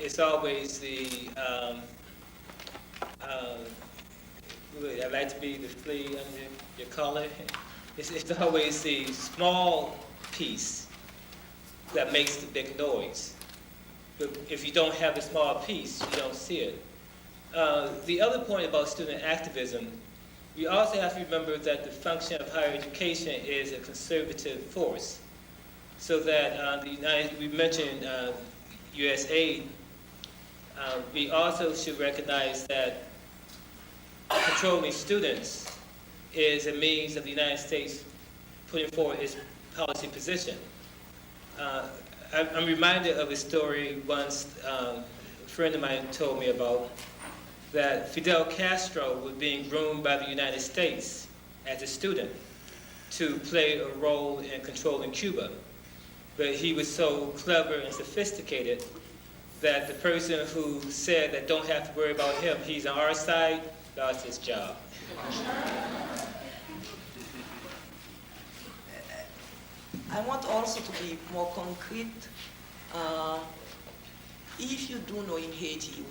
it's always the, I like to be the flea under your collar. It's always the small piece that makes the big noise. But if you don't have the small piece, you don't see it. The other point about student activism, we also have to remember that the function of higher education is a conservative force. So that we mentioned USAID, we also should recognize that controlling students is a means of the United States putting forward its policy position. I'm reminded of a story once a friend of mine told me about, that Fidel Castro was being groomed by the United States as a student to play a role in controlling Cuba. But he was so clever and sophisticated that the person who said that don't have to worry about him, he's on our side, lost his job. I want also to be more concrete. If you do know, in Haiti,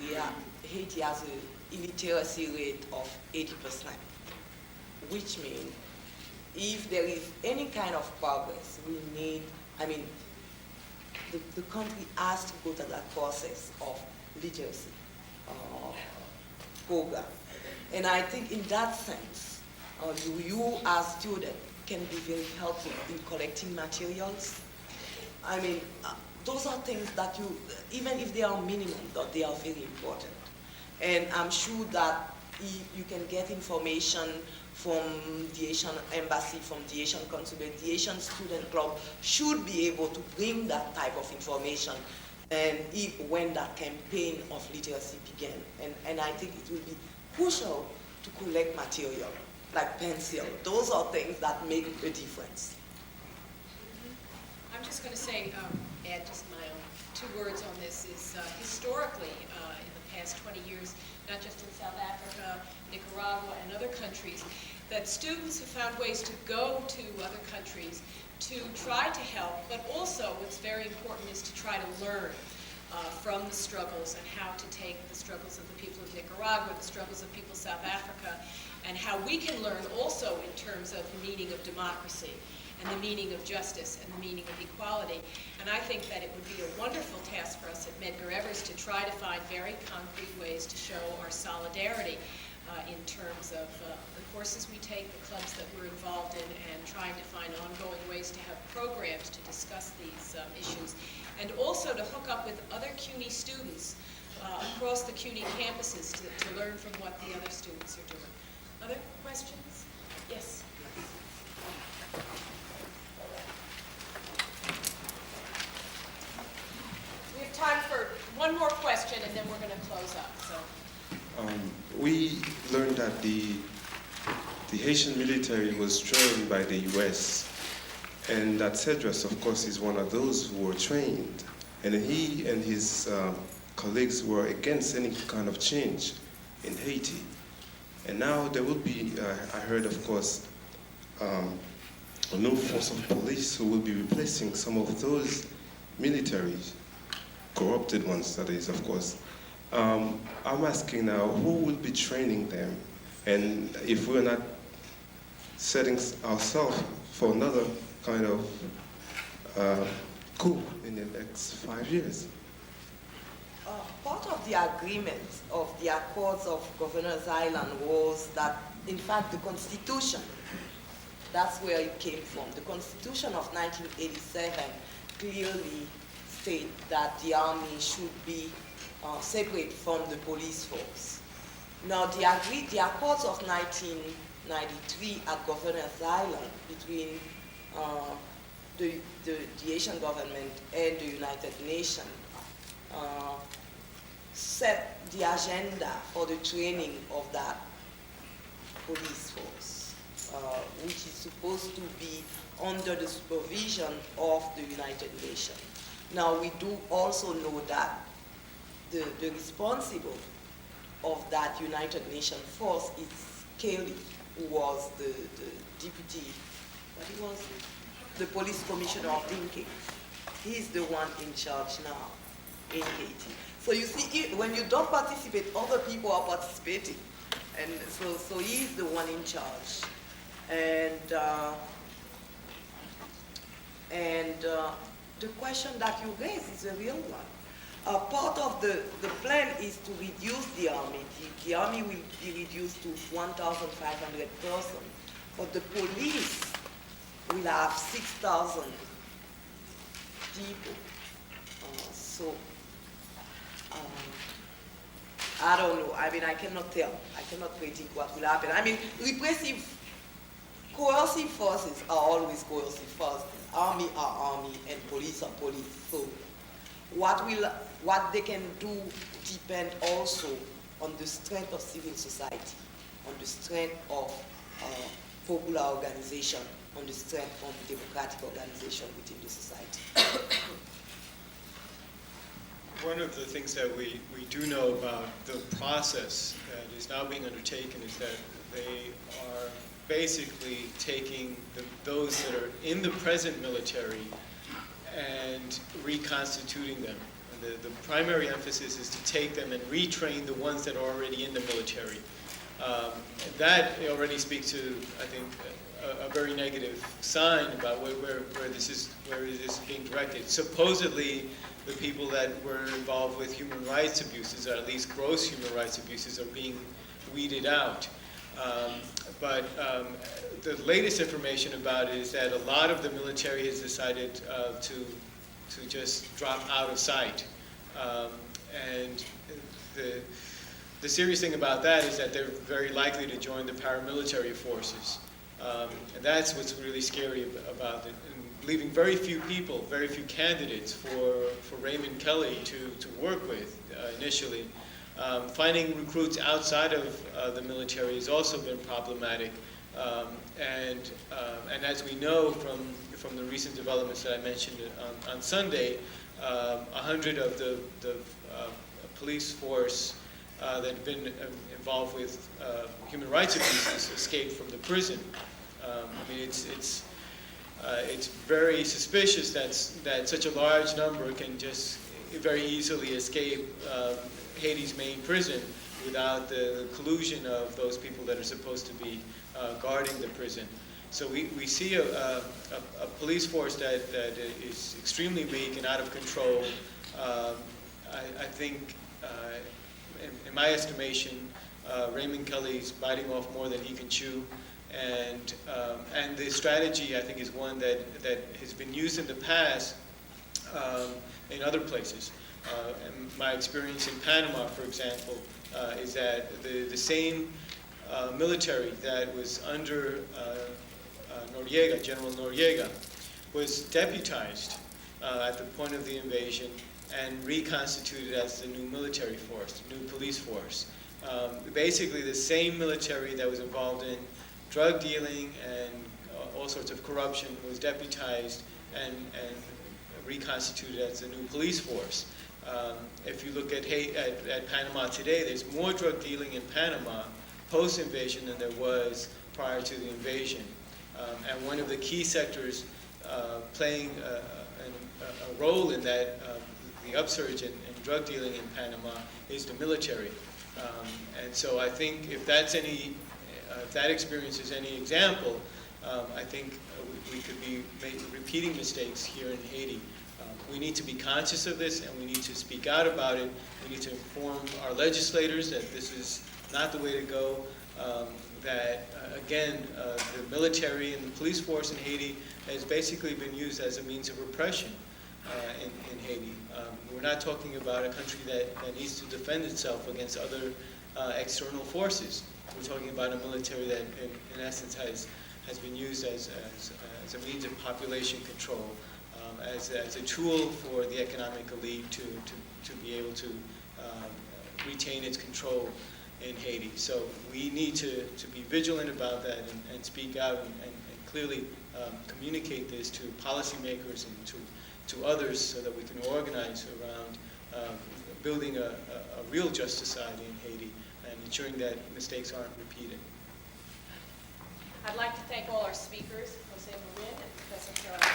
Haiti has an illiteracy rate of 80%, which means if there is any kind of progress, we need, the country has to go to that process of literacy program. And I think in that sense, you as students can be very helpful in collecting materials. Those are things that you, even if they are minimum, that they are very important. And I'm sure that you can get information from the Haitian Embassy, from the Haitian Consulate. The Haitian Student Club should be able to bring that type of information and when that campaign of literacy began. And I think it will be crucial to collect material, like pencil. Those are things that make a difference. I'm just going to say, add just my own 2 words on this, is historically, in the past 20 years, not just in South Africa, Nicaragua, and other countries, that students have found ways to go to other countries to try to help, but also what's very important is to try to learn from the struggles and how to take the struggles of the people of Nicaragua, the struggles of people of South Africa, and how we can learn also in terms of the meaning of democracy and the meaning of justice and the meaning of equality. And I think that it would be a wonderful task for us at Medgar Evers to try to find very concrete ways to show our solidarity in terms of the courses we take, the clubs that we're involved in, and trying to find ongoing ways to have programs to discuss these issues. And also to hook up with other CUNY students across the CUNY campuses to learn from what the other students are doing. Other questions? Yes. We have time for one more question, and then we're going to close up. So. We learned that the Haitian military was trained by the U.S., and that Cedras, of course, is one of those who were trained. And he and his colleagues were against any kind of change in Haiti. And now there will be, I heard, of course, a new force of police who will be replacing some of those military, corrupted ones, that is, of course. I'm asking now, who will be training them? And if we're not setting ourselves for another kind of coup in the next 5 years? Part of the agreement of the Accords of Governors Island was that, in fact, the Constitution, that's where it came from. The Constitution of 1987 clearly states that the army should be separate from the police force. Now, the Accords of 1993 at Governors Island between the Haitian government and the United Nations set the agenda for the training of that police force, which is supposed to be under the supervision of the United Nations. Now, we do also know that the responsible of that United Nations force is Kelley, who was the deputy, the police commissioner of Dinky. He's the one in charge now. in Haiti. So you see, when you don't participate, other people are participating. And so he's the one in charge. And the question that you raise is a real one. Part of the plan is to reduce the army. The army will be reduced to 1,500 persons, but the police will have 6,000 people. I don't know. I mean, I cannot tell. I cannot predict what will happen. I mean, coercive forces are always coercive forces. Army are army, and police are police. So what they can do depend also on the strength of civil society, on the strength of popular organization, on the strength of democratic organization within the society. One of the things that we do know about the process that is now being undertaken is that they are basically taking those that are in the present military and reconstituting them. And the primary emphasis is to take them and retrain the ones that are already in the military. That already speaks to, I think, a very negative sign about where this is being directed. Supposedly, the people that were involved with human rights abuses, or at least gross human rights abuses, are being weeded out. But the latest information about it is that a lot of the military has decided to just drop out of sight. And the serious thing about that is that they're very likely to join the paramilitary forces. And that's what's really scary about it. And leaving very few people, very few candidates for Raymond Kelley to work with initially. Finding recruits outside of the military has also been problematic. And as we know from the recent developments that I mentioned on Sunday, 100 of the police force that have been involved with human rights abuses escaped from the prison. I mean, it's very suspicious that such a large number can just very easily escape Haiti's main prison without the collusion of those people that are supposed to be guarding the prison. So we see a police force that is extremely weak and out of control. I think, in my estimation, Raymond Kelley's biting off more than he can chew. And the strategy, I think, is one that has been used in the past in other places. And my experience in Panama, for example, is that the same military that was under Noriega, General Noriega, was deputized at the point of the invasion and reconstituted as the new military force, the new police force. Basically, the same military that was involved in drug dealing and all sorts of corruption was deputized and reconstituted as the new police force. If you look at Panama today, there's more drug dealing in Panama post-invasion than there was prior to the invasion. And one of the key sectors playing a role in that, the upsurge in drug dealing in Panama, is the military. And so I think if that experience is any example, I think we could be repeating mistakes here in Haiti. We need to be conscious of this, and we need to speak out about it. We need to inform our legislators that this is not the way to go, that, again, the military and the police force in Haiti has basically been used as a means of repression in Haiti. We're not talking about a country that needs to defend itself against other external forces. We're talking about a military that, in essence, has been used as a means of population control, as a tool for the economic elite to be able to retain its control in Haiti. So we need to be vigilant about that and speak out and clearly communicate this to policymakers and to others so that we can organize around building a real just society in Haiti and ensuring that mistakes aren't repeated. I'd like to thank all our speakers, Jose Moran and Professor Kelley. I'd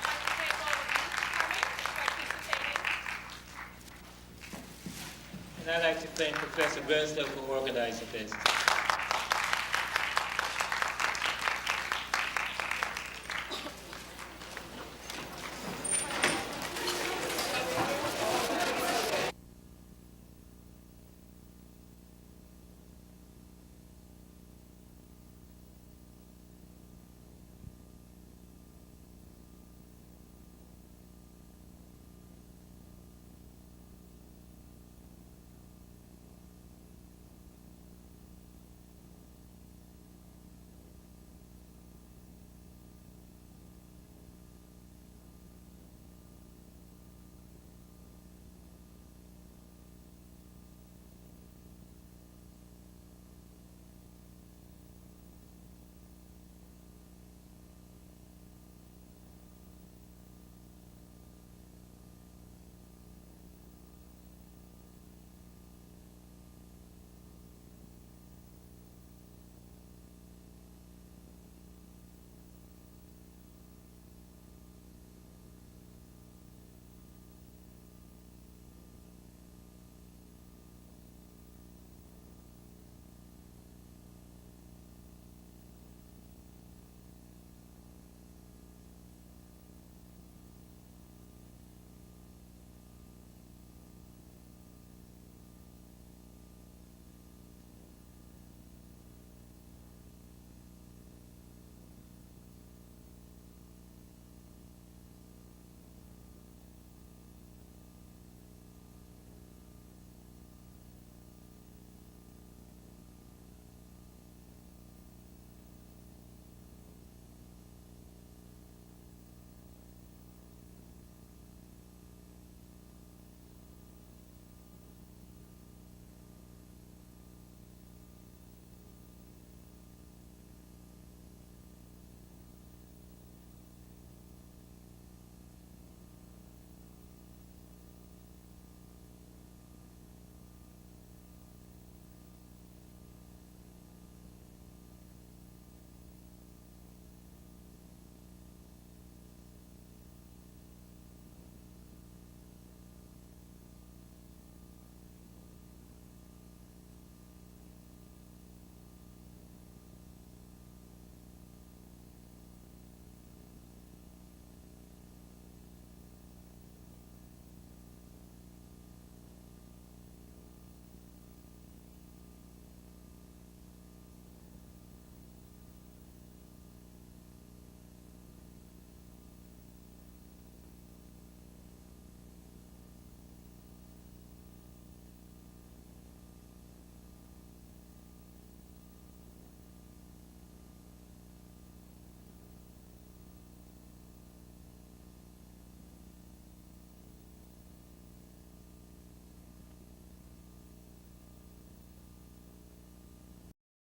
like to thank all of you for And I'd like to thank Professor Bernstein for organizing this.